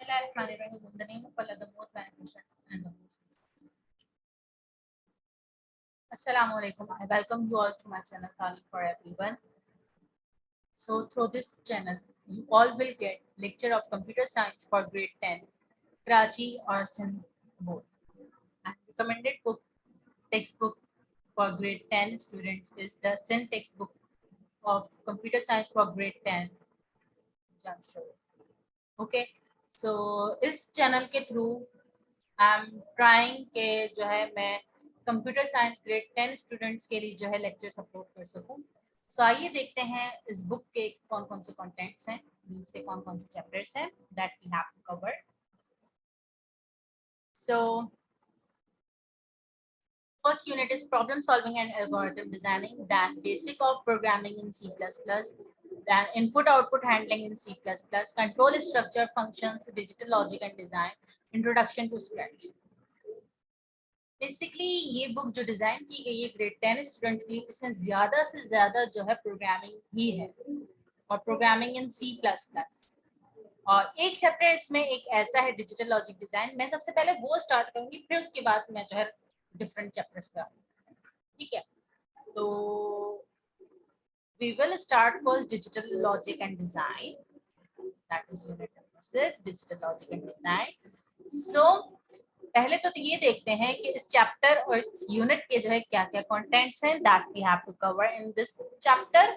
Bismillahirrahmanirrahim. In the name of Allah, the most beneficent and the most. Assalamu alaikum. I welcome you all to my channel, Thali for Everyone. So through this channel, you all will get lecture of computer science for grade 10, Karachi or Sindh both. And recommended book textbook for grade 10 students is the Sindh textbook of computer science for grade 10. Okay, so इस channel के through I am trying के जो है मैं computer science grade 10 students के लिए जो है लेक्चर सपोर्ट कर सकूं। सो आइए देखते हैं इस बुक के कौन कौन से कंटेंट्स हैं, इसके कौन कौन से चैप्टर्स हैं that we have to cover. So first unit is problem solving and algorithm designing, then basic of programming in C++, then input output handling in C++, control structure functions, digital logic and design, introduction to Scratch. Basically ये book जो design की गई है grade 10 students के लिए, इसमें ज्यादा से ज्यादा जो है प्रोग्रामिंग ही है और प्रोग्रामिंग इन C++। और एक चैप्टर इसमें एक ऐसा है डिजिटल लॉजिक डिजाइन। मैं सबसे पहले वो स्टार्ट करूंगी, फिर उसके बाद मैं जो है डिफरेंट चैप्टर्स पे आऊंगी, ठीक है। तो we will start first digital logic and design, that is unit number 6, digital logic and design. So पहले तो ये देखते हैं कि इस चैप्टर और इस यूनिट के जो है क्या क्या कंटेंट्स हैं that we have to cover in this chapter.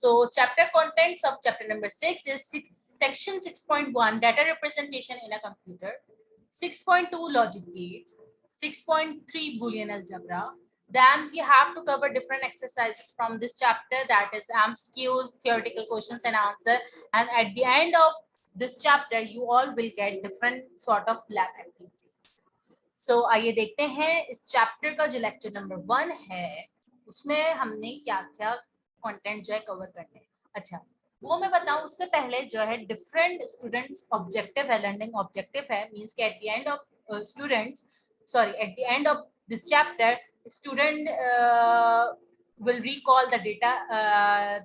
So chapter contents of chapter number 6 is section 6.1 data representation in a computer, 6.2 logic gates, 6.3 Boolean algebra. Then we have to cover different exercises from this chapter, that is MCQs, theoretical questions and answer, and at the end of this chapter you all will get different sort of lab activities. So आइए देखते हैं इस chapter का जो lecture number 1 है उसमें हमने क्या क्या कंटेंट जो है कवर करने हैं। अच्छा, वो मैं बताऊं उससे पहले जो है डिफरेंट स्टूडेंट्स ऑब्जेक्टिव है, लर्निंग ऑब्जेक्टिव है, मींस कि at the end of at the end of this chapter student will recall the data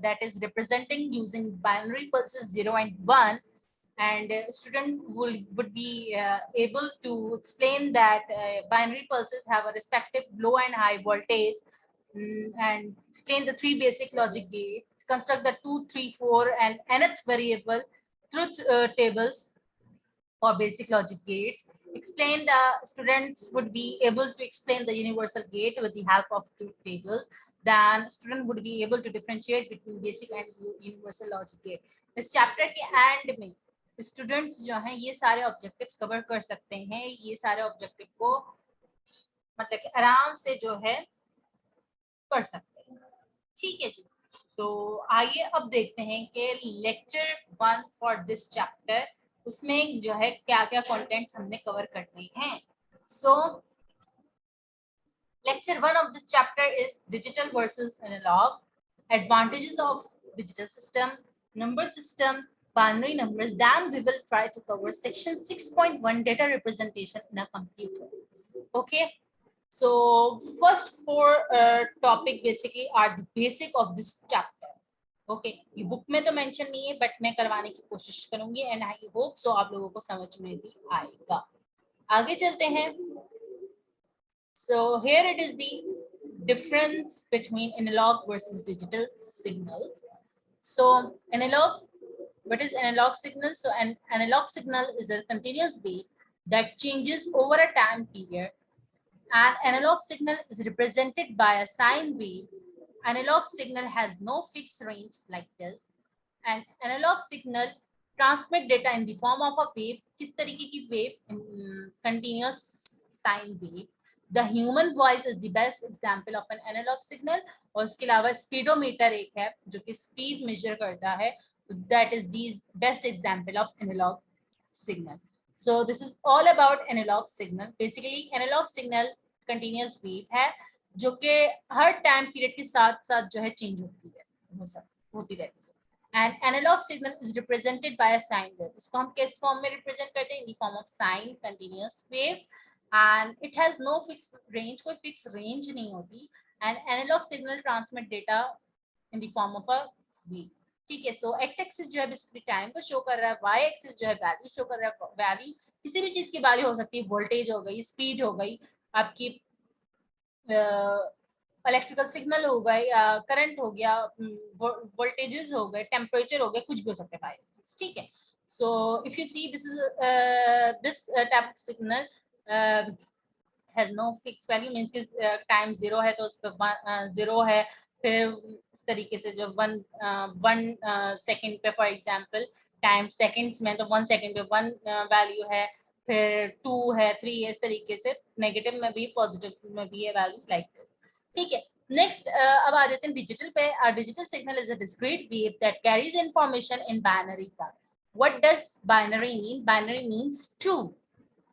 that is representing using binary pulses 0 and 1, and student would be able to explain that binary pulses have a respective low and high voltage, and explain the 3 basic logic gates, construct the 2, 3, 4 and nth variable truth tables for basic logic gates. Explain the students would be able to explain the universal gate with the help of truth tables. Then student would be able to differentiate between basic and universal logic gate. इस chapter के and में students जो हैं ये सारे objectives cover कर सकते हैं। ये सारे ऑब्जेक्टिव को मतलब कि आराम से जो है कर सकते हैं, ठीक है जी। तो आइए अब देखते हैं कि लेक्चर 1 फॉर दिस चैप्टर उसमें जो है क्या क्या कंटेंट्स हमने कवर करने हैं। So lecture 1 of this chapter is digital versus analog, advantages of digital system, number system, binary numbers. Then we will try to cover section 6.1 data representation in a computer. Okay, so first 4 topic basically are the basic of this chapter. Okay, ये book में तो mention नहीं है but मैं करवाने की कोशिश करूंगी एंड आई होप सो आप लोगों को समझ में भी आएगा। आगे चलते हैं। So here it is the difference between analog versus digital signals. So analog, what is analog signal? So an analog signal is a continuous wave that changes over a time period. An analog signal is represented by a sine wave. Analog signal has no fixed range like this. An analog signal transmit data in the form of a wave. किस तरीके की wave? Continuous sine wave. The human voice is the best example of an analog signal. और इसके अलावा speedometer एक है जो कि speed measure करता है. That is the best example of analog signal. So this is all about analog signal. Basically analog signal continuous wave है जो कि हर टाइम पीरियड के साथ साथ जो है चेंज होती रहती है। And analog signal is represented by a sine wave. इसको हम किस फॉर्म में रिप्रेजेंट करते हैं? In the form of sine continuous wave, and it has no fix range, कोई फिक्स रेंज नहीं होती। And analog signal transmit data in the form of a wave. ठीक है। सो एक्स एक्सिस जो है बेसिकली टाइम को शो कर रहा है, वाई एक्सिस जो है वैल्यू शो कर रहा है। वैल्यू किसी भी चीज की वैल्यू हो सकती है, वोल्टेज हो गई, स्पीड हो गई, आपकी इलेक्ट्रिकल सिग्नल हो गए, करंट हो गया, वोल्टेजेस हो गए, टेम्परेचर हो गया, कुछ भी हो सकता है। ठीक है। So if you see this is this type of signal has no fix value, means कि टाइम जीरो है तो उस पर जीरो है, फिर इस तरीके से जो वन सेकंड पे फॉर एग्जांपल टाइम सेकंड्स में तो 1 सेकंड पे 1 वैल्यू है, फिर 2 है, 3 है, इस तरीके से नेगेटिव में भी पॉजिटिव में भी है वैल्यू लाइक दिस। ठीक है। नेक्स्ट अब आ जाते हैं डिजिटल पे। Digital signal is a discrete wave that carries information in binary form. What does binary mean? Binary means 2.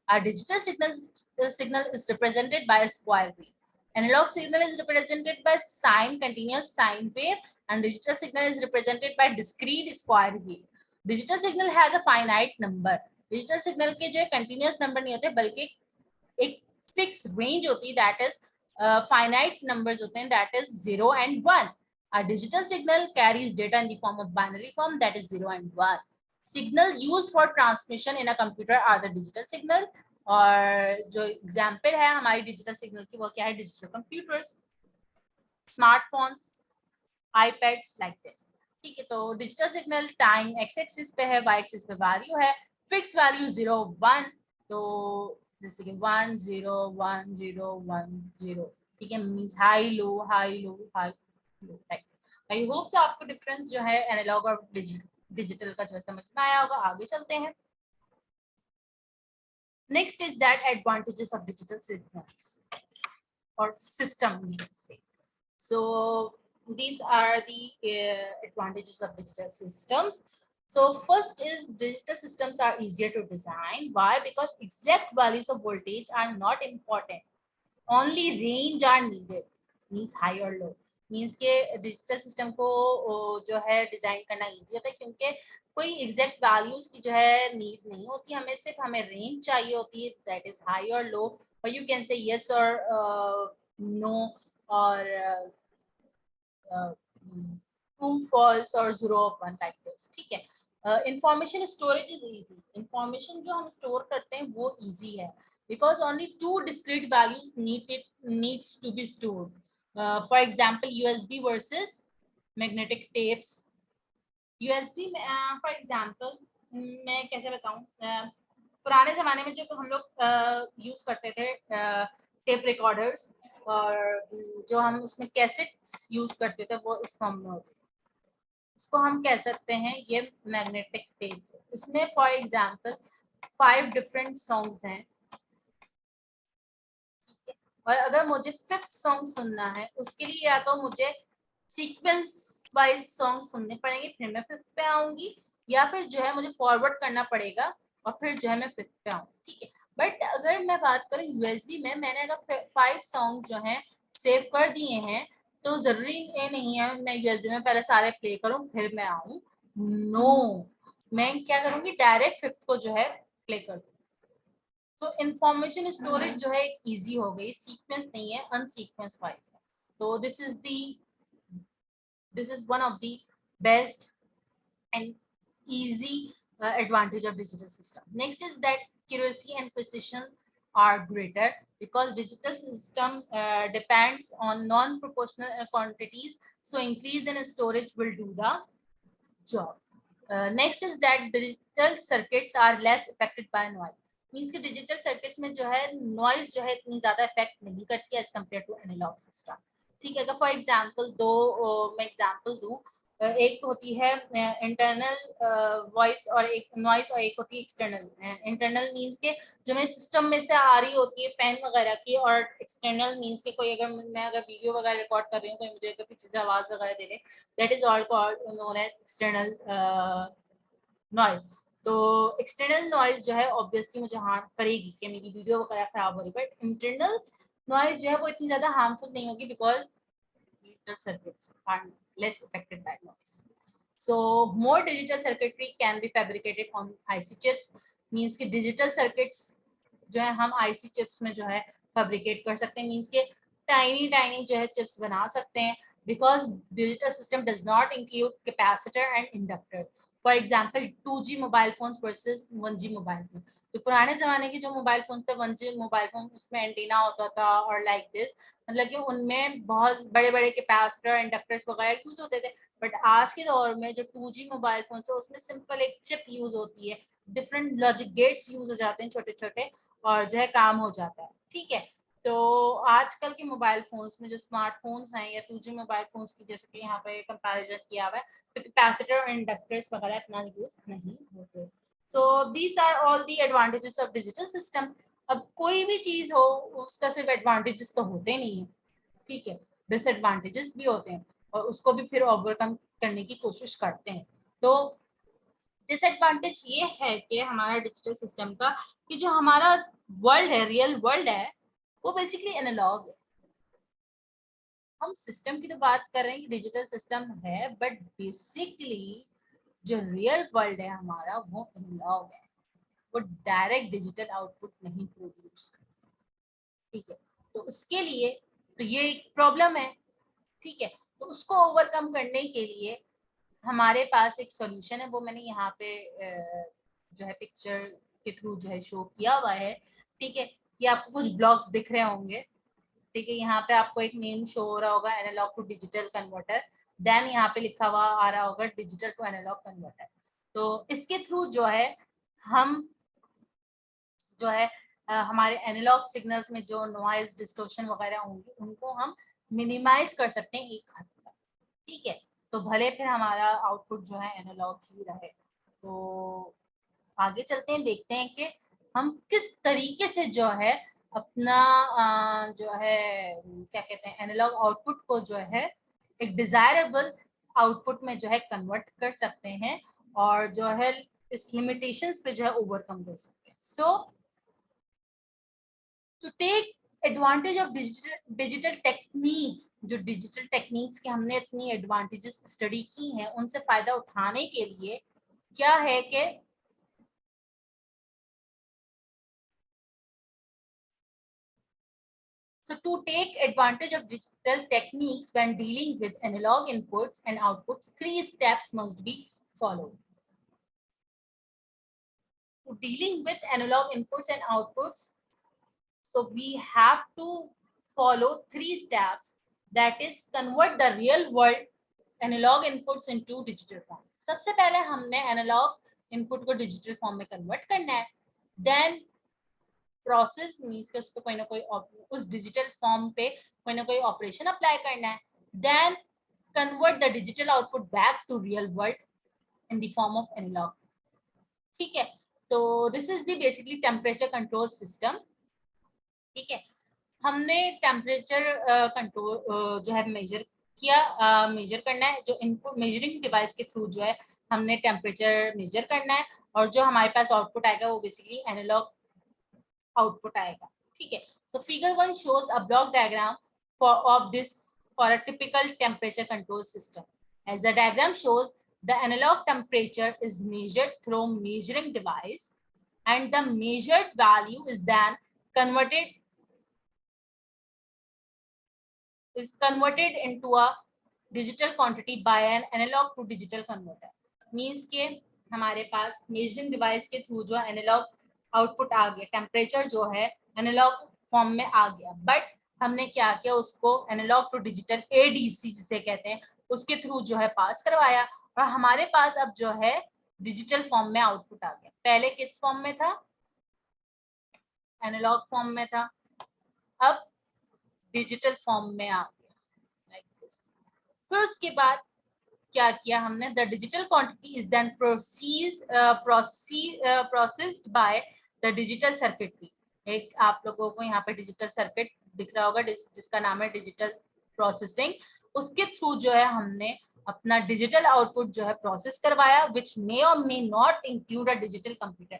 A digital signal is represented by a square wave. Analog signal is represented by sine continuous sine wave, and digital signal is represented by discrete square wave. Digital signal has a finite number. Digital signal के जो continuous number नहीं होते बल्कि एक fixed range होती है, that is finite numbers होते हैं, that is 0 and 1. A digital signal carries data in the form of binary form, that is 0 and 1. Signal used for transmission in a computer are the digital signal. और जो example है हमारी digital signal की वो क्या है? Digital computers, smartphones, iPads like this. ठीक है। तो digital signal time x axis पे है, वाई एक्सिस पे वैल्यू है, फिक्स वैल्यू 0 1, तो जैसे कि 1 0 1 0 1 0। ठीक है। Means high low high low high low like. आई होप सो आपको डिफरेंस जो है एनालॉग और डिजिटल का जो समझ में आया होगा। आगे चलते हैं। Next is that advantages of digital signals or system, you can say. So these are the advantages of digital systems. So first is digital systems are easier to design. Why? Because exact values of voltage are not important. Only range are needed, means high or low. Means के digital system को जो है design करना easy होता है क्योंकि कोई exact values की जो है नीड नहीं होती, हमें सिर्फ हमें रेंज चाहिए होती है, दैट इज हाई और लो, और यू कैन से यस और नो और ट्रू फॉल्स और 0 1 लाइक दिस। ठीक है। Information storage is easy. Information जो हम स्टोर करते हैं वो इजी है because only two discrete values needs to be stored. For example, USB versus magnetic tapes. USB में for example मैं कैसे बताऊं, पुराने जमाने में जो हम लोग यूज करते थे टेप रिकॉर्डर्स, और जो हम उसमें कैसेट्स यूज करते थे वो इस फॉर्म में होते थे। इसको हम कह सकते हैं ये मैग्नेटिक टेप्स। इसमें फॉर एग्जांपल 5 डिफरेंट सॉन्ग्स हैं, और अगर मुझे 5th सॉन्ग सुनना है उसके लिए या तो मुझे सीक्वेंस वाइज सॉन्ग सुनने पड़ेंगे, फिर मैं 5th पे आऊंगी, या फिर जो है मुझे फॉरवर्ड करना पड़ेगा और फिर जो है मैं 5th पे आऊंगी। ठीक है। बट अगर मैं बात करूं यूएसबी में, मैंने अगर 5 सॉन्ग जो हैं सेव कर दिए हैं तो जरूरी ये नहीं है मैं यूएसबी में पहले सारे प्ले करूं फिर मैं आऊं। नो, मैं क्या करूंगी डायरेक्ट 5th को जो है प्ले कर दूं। तो इंफॉर्मेशन स्टोरेज जो है इजी हो गई, सीक्वेंस नहीं है, अनसीक्वेंस वाइज है। तो this is one of the best and easy advantage of digital system. Next is that accuracy and precision are greater because digital system depends on non-proportional quantities, so increase in storage will do the job. Next is that digital circuits are less affected by noise. Means कि digital circuits में जो है noise जो है इतनी ज्यादा effect नहीं करती है as compare to analog system. ठीक है। अगर फॉर एग्जांपल मैं एग्जांपल दूं, एक होती है इंटरनल वॉइस और एक नॉइज, और एक होती है एक्सटर्नल। इंटरनल मीन्स के जो मेरे सिस्टम में से आ रही होती है फैन वगैरह की, और एक्सटर्नल मीन्स के कोई अगर मैं वीडियो वगैरह रिकॉर्ड कर रही हूँ, कोई मुझे अगर पीछे से आवाज वगैरह दे रहे, that is all called known as external noise. तो एक्सटर्नल नॉइज जो है ऑब्वियसली मुझे हार्म करेगी कि मेरी वीडियो वगैरह खराब हो रही, बट इंटरनल नॉइज जो है वो इतनी ज्यादा हार्मफुल नहीं होगी because digital circuits are less affected by noise. So more digital circuitry can be fabricated on IC chips. Means कि digital circuits जो है हम IC chips में जो है fabricate कर सकते हैं, means के tiny जो है chips बना सकते हैं। because digital system does not include capacitor and inductor. For example, 2G mobile phones versus 1G mobile phone. तो पुराने जमाने के जो मोबाइल फोन थे 1G मोबाइल फोन, उसमें एंटीना होता था और लाइक दिस, मतलब कि उनमें बहुत बड़े बड़े कैपेसिटर इंडक्टर्स वगैरह यूज होते थे. बट आज के दौर में जो 2G मोबाइल फोन है उसमें सिंपल एक चिप यूज होती है, डिफरेंट लॉजिक गेट्स यूज हो जाते हैं छोटे छोटे, और जो है काम हो जाता है. ठीक है. तो आजकल के मोबाइल फोन्स में जो स्मार्टफोन्स हैं या 2G मोबाइल फोन्स की जैसे कि यहाँ पे कंपैरिजन किया हुआ है, तो कैपेसिटर और इंडक्टर्स वगैरह इतना यूज नहीं होते. So these are all the advantages of digital system. अब कोई भी चीज हो उसका सिर्फ एडवांटेजेस तो होते नहीं है, ठीक है, डिसएडवांटेजेस भी होते हैं और उसको भी फिर ओवरकम करने की कोशिश करते हैं. तो डिसएडवांटेज ये है कि हमारा डिजिटल सिस्टम का कि जो हमारा वर्ल्ड है, रियल वर्ल्ड है, वो बेसिकली एनालॉग है. हम सिस्टम की तो बात कर रहे हैं कि डिजिटल सिस्टम है, बट बेसिकली जो रियल वर्ल्ड है हमारा वो एनालॉग है. वो डायरेक्ट डिजिटल आउटपुट नहीं प्रोड्यूस करता. ठीक है. तो उसके लिए तो ये एक प्रॉब्लम है. ठीक है. तो उसको ओवरकम करने के लिए हमारे पास एक सॉल्यूशन है, वो मैंने यहाँ पे जो है पिक्चर के थ्रू जो है शो किया हुआ है. ठीक है. ये आपको कुछ ब्लॉक्स दिख रहे होंगे. ठीक है. यहाँ पे आपको एक नेम शो हो रहा होगा, analog to digital converter. Then यहाँ पे लिखा हुआ आ रहा होगा डिजिटल टू एनालॉग कन्वर्टर. तो इसके थ्रू जो है हम जो है हमारे एनालॉग सिग्नल्स में जो नॉइज डिस्टोर्शन वगैरह होंगे उनको हम मिनिमाइज कर सकते हैं एक हद तक. ठीक है. तो भले फिर हमारा आउटपुट जो है एनालॉग ही रहे. तो आगे चलते हैं, देखते हैं कि हम किस तरीके से जो है अपना जो है क्या कहते हैं एनालॉग आउटपुट को जो है एक डिजायरेबल आउटपुट में जो है कन्वर्ट कर सकते हैं और जो है इस लिमिटेशंस पे जो है ओवरकम कर सकते हैं. So to take advantage of digital techniques, जो डिजिटल टेक्निक्स के हमने इतनी एडवांटेजेस स्टडी की हैं, उनसे फायदा उठाने के लिए क्या है कि so to take advantage of digital techniques when dealing with analog inputs and outputs, 3 steps must be followed. To dealing with analog inputs and outputs, so we have to follow 3 steps, that is convert the real world analog inputs into digital form. सबसे पहले हमने analogue input को digital form में convert करना है. Then process means कि उस पर कोई ना कोई उस डिजिटल फॉर्म पे कोई ना कोई ऑपरेशन अप्लाई करना है. Then convert the digital output back to real world in the form of analog. ठीक है. तो this is the basically temperature control system. ठीक है. हमने टेम्परेचर कंट्रोल जो है मेजर किया, मेजर करना है, जो इनपुट मेजरिंग डिवाइस के थ्रू जो है हमने टेम्परेचर मेजर करना है, और जो हमारे पास आउटपुट आएगा वो बेसिकली एनालॉग आउटपुट आएगा. ठीक है. So figure 1 shows a block diagram of this for a typical temperature control system. As the diagram shows, the analog temperature is measured through measuring device, and the measured value is then converted into a digital quantity by an analog to digital converter. Means के हमारे पास measuring device के through जो analogue output आ गया, temperature जो है analogue form में आ गया, but हमने क्या किया, उसको एनालॉग टू डिजिटल एडीसी जिसे कहते हैं उसके थ्रू जो है पास करवाया, और हमारे पास अब जो है डिजिटल फॉर्म में आउटपुट आ गया. पहले किस फॉर्म में था, एनालॉग फॉर्म में था, अब डिजिटल फॉर्म में आ गया लाइक दिस. फिर उसके बाद क्या किया हमने, the digital quantity is then processed by the digital circuitry. एक आप लोगों को यहाँ पे डिजिटल सर्किट दिख रहा होगा जिसका नाम है डिजिटल प्रोसेसिंग. उसके थ्रू जो है हमने अपना डिजिटल आउटपुट जो है प्रोसेस करवाया, विच मे और may not include a digital computer.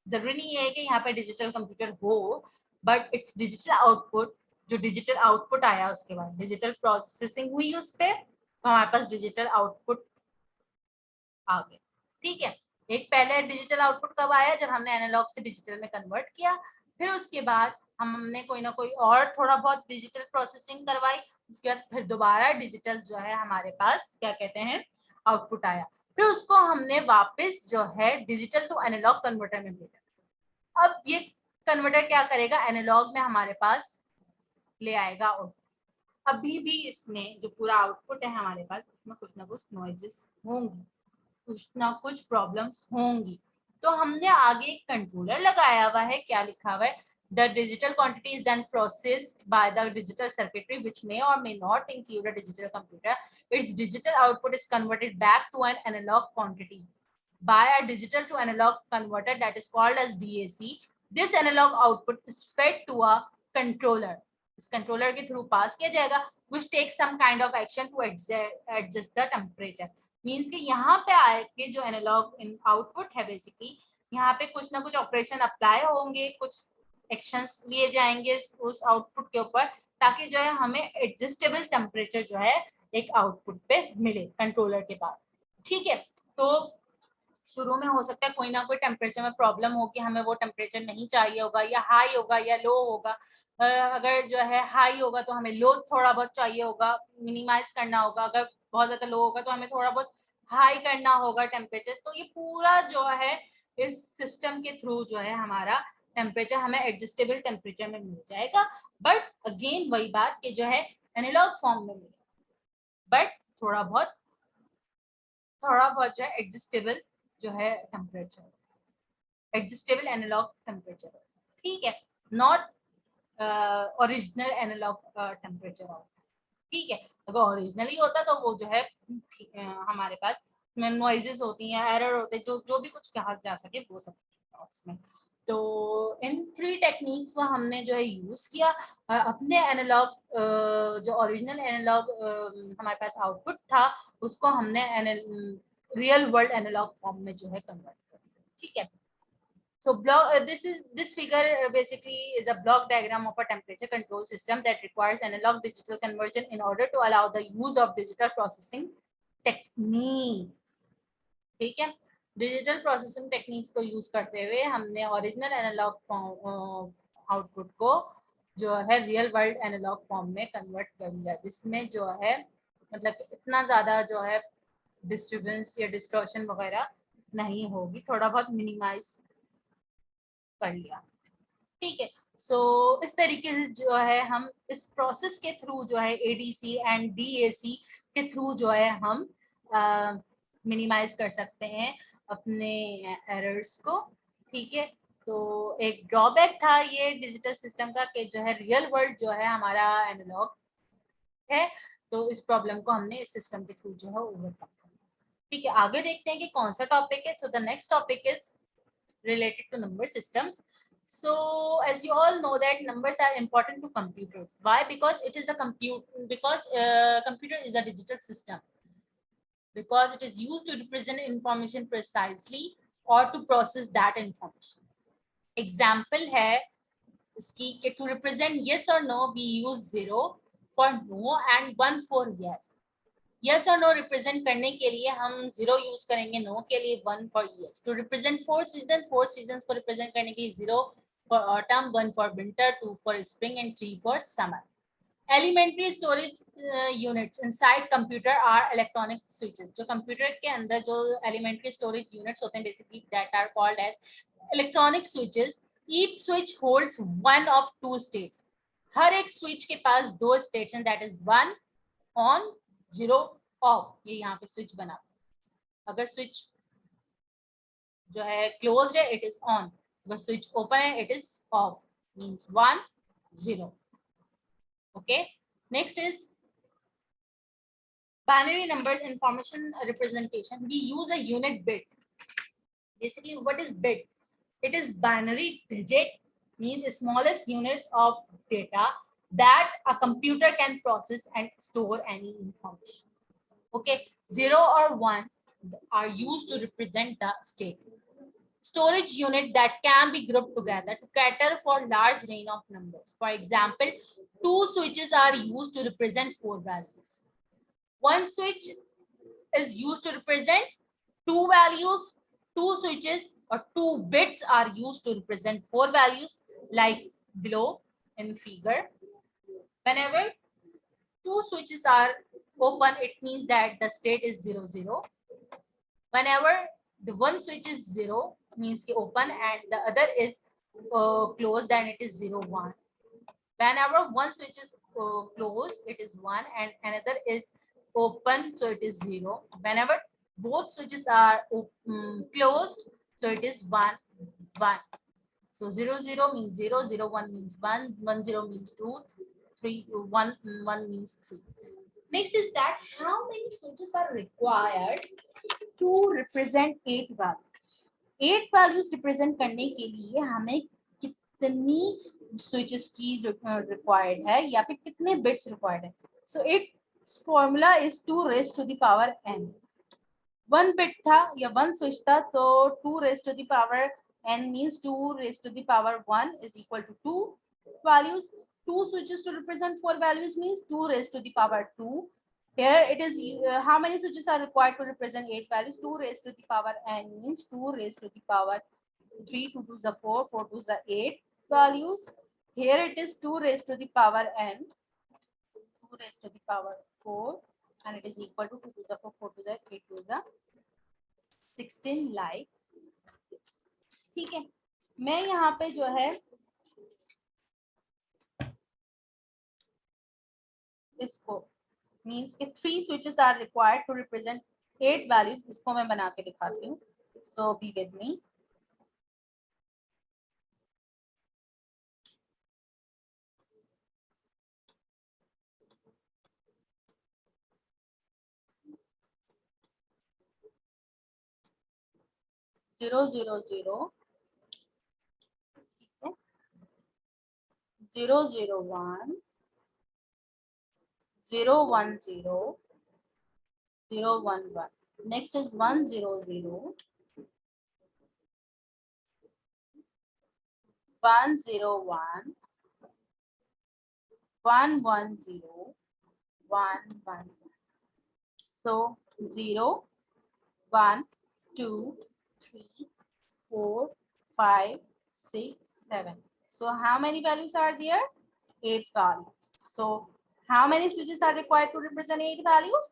जरूरी नहीं है कि यहाँ पे डिजिटल कंप्यूटर हो, बट इट्स डिजिटल आउटपुट. जो डिजिटल आउटपुट आया उसके बाद डिजिटल प्रोसेसिंग हुई उस पर, तो हमारे पास डिजिटल आउटपुट आ गया. ठीक है. एक पहले डिजिटल आउटपुट कब आया, जब हमने एनालॉग से डिजिटल में कन्वर्ट किया. फिर उसके बाद हमने कोई ना कोई और थोड़ा बहुत डिजिटल प्रोसेसिंग करवाई, उसके बाद फिर दोबारा डिजिटल जो है हमारे पास क्या कहते हैं आउटपुट आया, फिर उसको हमने वापस जो है डिजिटल टू एनालॉग कन्वर्टर में भेजा। अब ये कन्वर्टर क्या करेगा, एनालॉग में हमारे पास ले आएगा और अभी भी इसमें जो पूरा आउटपुट है हमारे पास, इसमें कुछ ना कुछ नॉइजेस होंगी, कुछ ना कुछ प्रॉब्लम्स होंगी। तो हमने आगे एक कंट्रोलर लगाया हुआ है, क्या लिखा हुआ है, the digital quantity is then processed by the digital circuitry which may or may not include a digital computer. Its digital output is converted back to an analog quantity by a digital to analog converter that is called as DAC. This analog output is fed to a controller. इस controller के through pass किया जाएगा, which takes some kind of action to adjust the temperature. Means कि यहाँ पे आके जो analogue output है बेसिकली, यहाँ पे कुछ ना कुछ ऑपरेशन अप्लाई होंगे, कुछ एक्शंस लिए जाएंगे उस आउटपुट के ऊपर, ताकि जो है हमें एडजस्टेबल टेम्परेचर जो है एक आउटपुट पे मिले कंट्रोलर के बाद। ठीक है, तो शुरू में हो सकता है कोई ना कोई टेम्परेचर में प्रॉब्लम हो कि हमें वो टेम्परेचर नहीं चाहिए होगा, या हाई होगा या लो होगा। अगर जो है हाई होगा तो हमें लो थोड़ा बहुत चाहिए होगा, मिनिमाइज करना होगा, अगर बहुत ज्यादा लो होगा तो हमें थोड़ा बहुत हाई करना होगा टेम्परेचर। तो ये पूरा जो है इस सिस्टम के थ्रू जो है हमारा टेम्परेचर हमें एडजस्टेबल टेम्परेचर में मिल जाएगा, बट अगेन वही बात कि जो है एनालॉग फॉर्म में मिलेगा, बट थोड़ा बहुत जो है एडजस्टेबल जो है टेम्परेचर, एडजस्टेबल एनालॉग टेम्परेचर, ठीक है, नॉट ओरिजिनल एनालॉग टेम्परेचर। ठीक है, अगर ओरिजिनली होता तो वो जो है हमारे पास नॉइजेस होती हैं, एरर होते हैं, जो भी कुछ कहा जा सके वो सब उसमें। तो इन 3 टेक्निक्स को हमने जो है यूज किया, अपने एनालॉग जो ओरिजिनल एनालॉग हमारे पास आउटपुट था उसको हमने रियल वर्ल्ड एनालॉग फॉर्म में जो है कन्वर्ट कर दिया। ठीक है, so this figure basically is a block diagram of a temperature control system that requires analog digital conversion in order to allow the use of digital processing techniques. ठीक है, digital processing techniques को use करते हुए हमने original analogue output को जो है real world analogue form में कन्वर्ट कर लिया, जिसमें जो है मतलब इतना ज्यादा जो है डिस्टर्बेंस या डिस्टॉर्शन वगैरह नहीं होगी, थोड़ा बहुत मिनिमाइज कर लिया। ठीक है, सो इस तरीके से जो है हम इस प्रोसेस के थ्रू जो है एडीसी एंड डीएसी के थ्रू जो है हम मिनिमाइज कर सकते हैं अपने एरर्स को। ठीक है, तो एक ड्रॉबैक था ये डिजिटल सिस्टम का कि जो है रियल वर्ल्ड जो है हमारा एनालॉग है, तो इस प्रॉब्लम को हमने इस सिस्टम के थ्रू जो है ओवरकम किया। ठीक है, आगे देखते हैं कि कौन सा टॉपिक है। So the next topic is related to number systems. So as you all know that numbers are important to computers. Why? Because it is a computer is a digital system, because it is used to represent information precisely or to process that information. Example है इसकी कि to represent yes or no we use 0 for no and 1 for yes. Yes और no represent करने के लिए हम 0 use करेंगे, no के लिए 1 for yes. To represent 4 season को रिप्रेजेंट करने के लिए 0 for autumn, 1 for winter, 2 for spring and 3 for summer. Elementary storage units inside computer are electronic switches. जो कंप्यूटर के अंदर जो एलिमेंट्री स्टोरेज यूनिट्स होते हैं basically that are called as electronic switches. Each switch holds one of 2 states. हर एक switch के पास 2 स्टेट्स हैं, दैट इज 1 ऑन 0 ऑफ। ये यहाँ पे स्विच बना, अगर स्विच जो है क्लोज्ड है इट इज ऑन, अगर स्विच ओपन है it is of, means 1 0। Okay, next is binary numbers information representation. We use a unit bit. Basically what is bit? It is binary digit, means the smallest unit of data that a computer can process and store any information. Okay, 0 or 1 are used to represent the state. Storage unit that can be grouped together to cater for large range of numbers. For example, 2 switches are used to represent 4 values. One switch is used to represent 2 values. 2 switches or 2 bits are used to represent 4 values, like below. in figure. Whenever two switches are open, it means that the state is 0 0. Whenever the one switch is 0, means ki open, and the other is closed, then it is 0 1. Whenever one switch is closed, it is 1, and another is open, so it is 0. Whenever both switches are closed, so it is 1 1. So 0 0 means 0, 0 1 means 1, 1 0 means 2, 3 1 1 means 3. Next is that how many switches are required to represent 8 values. 8 values represent करने के लिए हमें कितनी switches की required है या फिर कितने bits required है. So its formula is 2 raised to the power n. 1 bit था या 1 switch था, तो 2 raised to the power n means 2 raised to the power 1 is equal to 2 values. 2 switches to represent 4 values means 2 raised to the power 2. Here it is how many switches are required to represent 8 values. 2 raised to the power n means 2 raised to the power 3, 2 to the 4, 4 to the 8 values. Here it is 2 raised to the power n, 2 raised to the power 4, and it is equal to 2 to the 4, 4 to the 8 to the 16 like this. ठीक है, मैं यहाँ पे जो है इसको means कि 3 switches are required to represent 8 values. इसको मैं बना के दिखाती हूँ. So be with me. Zero zero zero, 0 0 1, 0 1 0, 0 1 1. Next is 1 0 0, 1 0 1, 1 1 0, 1 1. So 0 1 2 3 4 5 6 7. So how many values are there? 8 values. So how many switches are required to represent 8 values?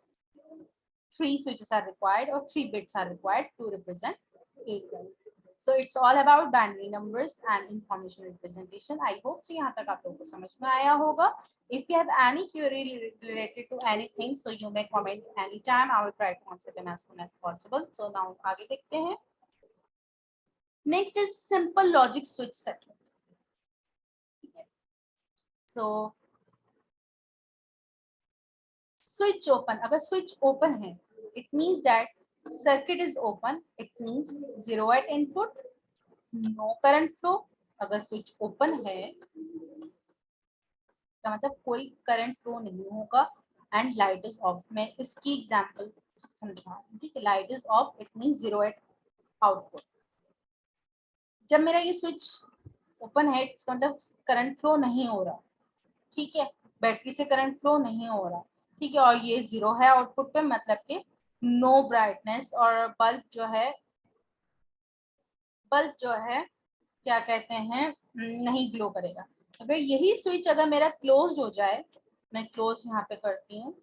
3 switches are required, or 3 bits are required to represent 8 values. So it's all about binary numbers and information representation. I hope so यहाँ तक आप लोगों को समझ में आया होगा. If you have any query related to anything, so you may comment anytime. I will try to answer them as soon as possible. So now आगे देखते हैं. Next is simple logic switch circuit. So switch open. अगर switch open है, it means that circuit is open. It means 0 at input, no current flow. अगर switch open है, तो मतलब कोई करंट फ्लो नहीं होगा, एंड लाइट इज ऑफ. मैं इसकी एग्जांपल समझाऊं. ठीक है, light is off, it means 0 at output. जब मेरा ये स्विच ओपन है, इसका मतलब करंट फ्लो नहीं हो रहा. ठीक है, बैटरी से करंट फ्लो नहीं हो रहा. ठीक है, और ये 0 है आउटपुट पे, मतलब कि नो ब्राइटनेस, और बल्ब जो है क्या कहते हैं, नहीं ग्लो करेगा. अगर यही स्विच अगर मेरा क्लोज्ड हो जाए, मैं क्लोज यहाँ पे करती हूँ.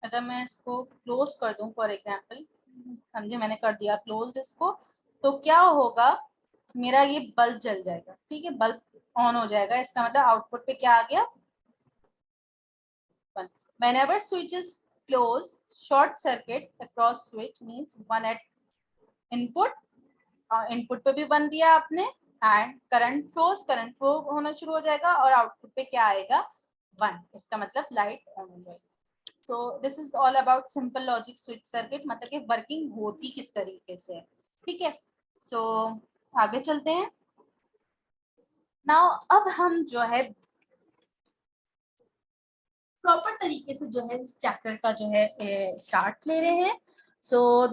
अगर मैं इसको क्लोज कर दूं फॉर एग्जांपल, समझे मैंने कर दिया क्लोज इसको, तो क्या होगा, मेरा ये बल्ब जल जाएगा. ठीक है, बल्ब ऑन हो जाएगा. इसका मतलब आउटपुट पे क्या आ गया, 1. Whenever switch is closed, short circuit across switch means 1 at input. Input पे भी 1 दिया आपने, एंड करंट फ्लो होना शुरू हो जाएगा, और आउटपुट पे क्या आएगा, 1. इसका मतलब लाइट ऑन हो जाएगी. So this is all about simple logic switch circuit, मतलब कि वर्किंग होती किस तरीके से. ठीक है, सो आगे चलते हैं. नाउ अब हम जो है प्रॉपर तरीके से जो है इस चैप्टर का जो है स्टार्ट ले रहे हैं. सो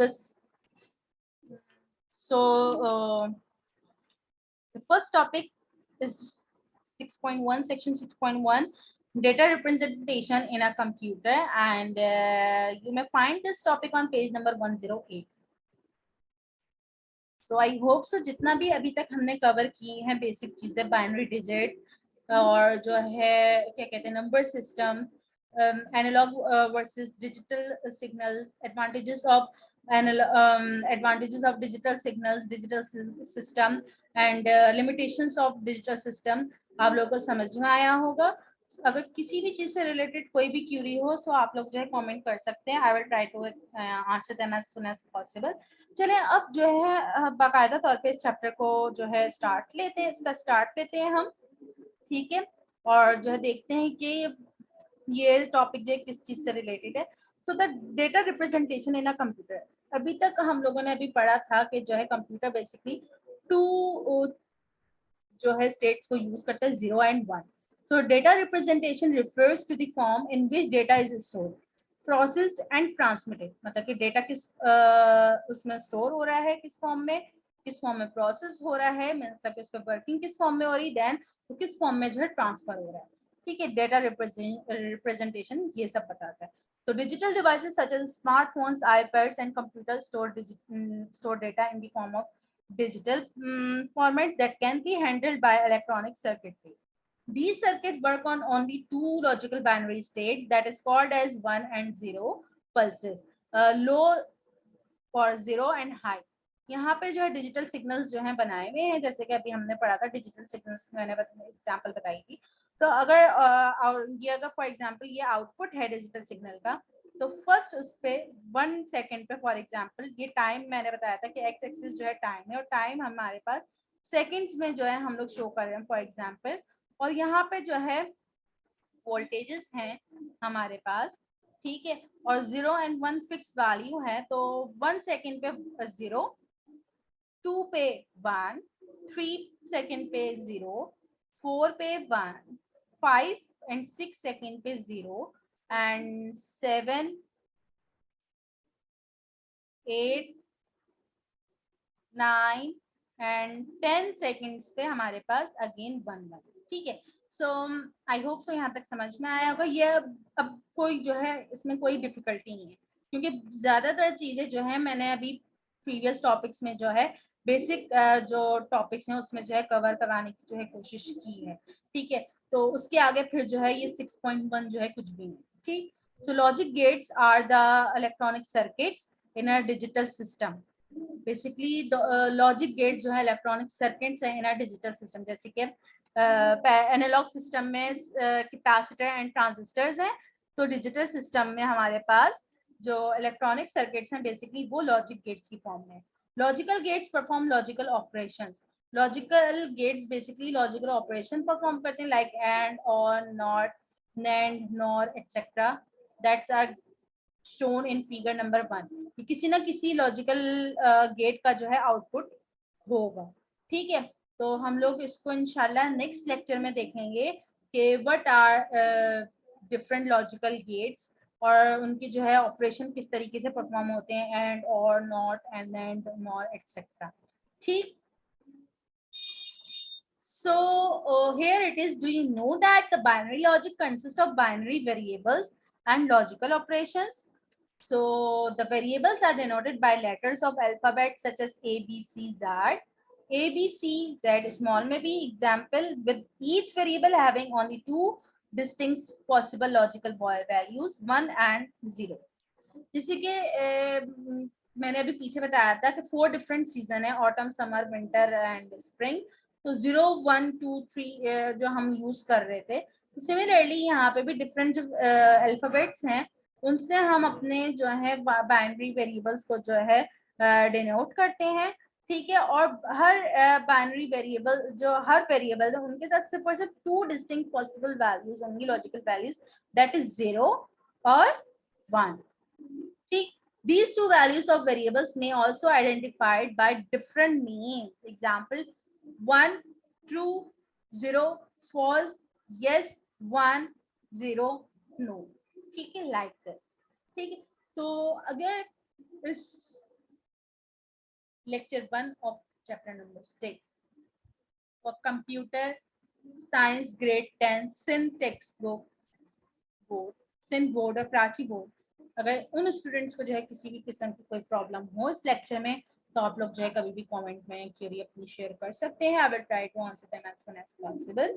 the first topic is 6.1, section 6.1, data representation in a computer, and you may find this topic on page number 108. So I hope सो जितना भी अभी तक हमने कवर किए हैं बेसिक चीजें, बाइनरी डिजिट और जो है क्या कहते हैं number system, analogue versus digital signals, advantages of digital signals, digital system and limitations of digital system, आप लोगों को समझ में आया होगा। अगर किसी भी चीज से रिलेटेड कोई भी क्यूरी हो सो आप लोग जो है कमेंट कर सकते हैं। I will try to answer them as soon as possible. चलें अब जो है बाकायदा तौर पे इस चैप्टर को जो है स्टार्ट लेते हैं हम, ठीक है, और जो है देखते हैं कि ये टॉपिक जो है किस चीज से रिलेटेड है। So the data representation in a computer, अभी तक हम लोगों ने अभी पढ़ा था कि जो है कंप्यूटर बेसिकली टू जो है स्टेट्स को यूज करता है, 0 and 1। So data representation refers to the form in which data is stored, processed and transmitted, मतलब कि डेटा किस उसमें स्टोर हो रहा है, किस फॉर्म में प्रोसेस हो रहा है, मतलब कि उस पर वर्किंग किस फॉर्म में हो रही है, देन तो किस फॉर्म में जो है ट्रांसफर हो रहा है, ठीक है। डेटा रिप्रेजेंटेशन ये सब बताता है। तो digital devices such as smartphones, iPads and computer store data in the form of digital format that can be handled by electronic circuitry. These circuits work on only two logical binary states, that is called as 1 and 0 pulses, low for 0 and high। यहाँ पे जो है digital signals जो हैं बनाए हुए हैं, जैसे कि अभी हमने पढ़ा था डिजिटल सिग्नल्स, मैंने एग्जांपल बताई थी। तो अगर ये अगर फॉर एग्जांपल ये आउटपुट है डिजिटल सिग्नल का, तो फर्स्ट उस पे 1 सेकेंड पे फॉर एग्जांपल ये टाइम मैंने बताया था कि एक्स एक्सिस जो है टाइम है, और टाइम हमारे पास सेकेंड्स में जो है हम लोग शो कर रहे हैं फॉर एग्जांपल। और यहाँ पे जो है वोल्टेजेस हैं हमारे पास, ठीक है, और 0 and 1 फिक्स वैल्यू है। तो 1 सेकेंड पे 0, 2 पे 1, 3 सेकेंड पे 0, 4 पे 1, 5 and 6 सेकेंड पे 0, एंड 7, 8, 9 एंड 10 सेकेंड्स पे हमारे पास अगेन 1, ठीक है। सो आई होप सो यहाँ तक समझ में आया होगा। ये अब कोई जो है इसमें कोई डिफिकल्टी नहीं है, क्योंकि ज्यादातर चीजें जो है मैंने अभी प्रीवियस टॉपिक्स में जो है बेसिक जो टॉपिक्स हैं उसमें जो है कवर कराने की जो है कोशिश की है, ठीक है। तो उसके आगे फिर जो है ये 6.1 जो है कुछ भी नहीं, ठीक। So logic gates are the electronic circuits in a digital system. Basically logic gate जो है इलेक्ट्रॉनिक सर्किट्स है इन अ डिजिटल सिस्टम, जैसे कि एनालॉग सिस्टम में कैपेसिटर एंड ट्रांजिस्टर्स हैं, तो डिजिटल सिस्टम में हमारे पास जो इलेक्ट्रॉनिक सर्किट्स हैं बेसिकली वो लॉजिक गेट्स की फॉर्म में। Logical gates perform logical operations, logical gates basically logical operation perform करते हैं, like and, or, not, nand, nor etcetera, that's are shown in figure number 1। किसी ना किसी लॉजिकल गेट का जो है आउटपुट होगा, ठीक है। तो हम लोग इसको इंशाल्लाह नेक्स्ट लेक्चर में देखेंगे कि what are different logical gates और उनकी जो है ऑपरेशन किस तरीके से परफॉर्म होते हैं, and, or, not, and, and, nor etcetera, ठीक। So here it is. Do you know that the binary logic consists of binary variables and logical operations? So the variables are denoted by letters of alphabet such as A, B, C, Z. A, B, C, Z small may be example, with each variable having only two distinct possible logical values, 1 and 0. जैसे कि मैंने अभी पीछे बताया था कि 4 different season है, autumn, summer, winter and spring. तो 0, 1, 2, 3 जो हम यूज कर रहे थे, तो सिमिलरली यहाँ पे भी डिफरेंट जो अल्फाबेट्स हैं उनसे हम अपने जो है बाइनरी वेरिएबल्स को जो है डिनोट करते हैं, ठीक है। और हर बाइनरी वेरिएबल जो हर वेरिएबल है उनके साथ सिर्फ और सिर्फ 2 डिस्टिंक्ट पॉसिबल वैल्यूज होंगी, लॉजिकल वैल्यूज, दैट इज 0 और 1, ठीक। These two values of variables may also identified by different names. Example: 1 true, 0 false, yes 1, 0 no, ठीक है, like this, ठीक है। तो अगर इस lecture 1 of chapter number 6 for computer science grade 10 Sindh text book board, Sindh board और कराची बोर्ड, अगर उन स्टूडेंट्स को जो है किसी भी किस्म की कोई प्रॉब्लम हो इस लेक्चर में, तो आप लोग जो है कभी भी कमेंट में क्वेरी अपनी शेयर कर सकते हैं. I will try to answer them as soon as possible.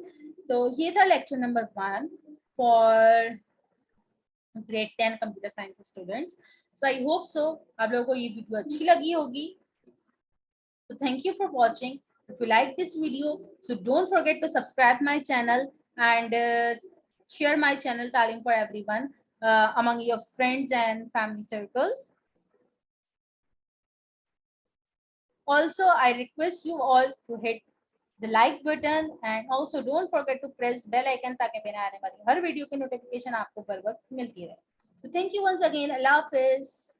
तो ये था lecture number 1 for grade 10 computer science students. So I hope so आप लोगों को ये वीडियो अच्छी लगी होगी. So thank you for watching. If you like this video, so don't forget to subscribe my channel and share my channel Talim for everyone among your friends and family circles. Also, I request you all to hit the like button and also don't forget to press bell icon ताकि मेरे आने वाली हर video की notification आपको बर वक्त मिलती रहे. So thank you once again. Allah Hafiz.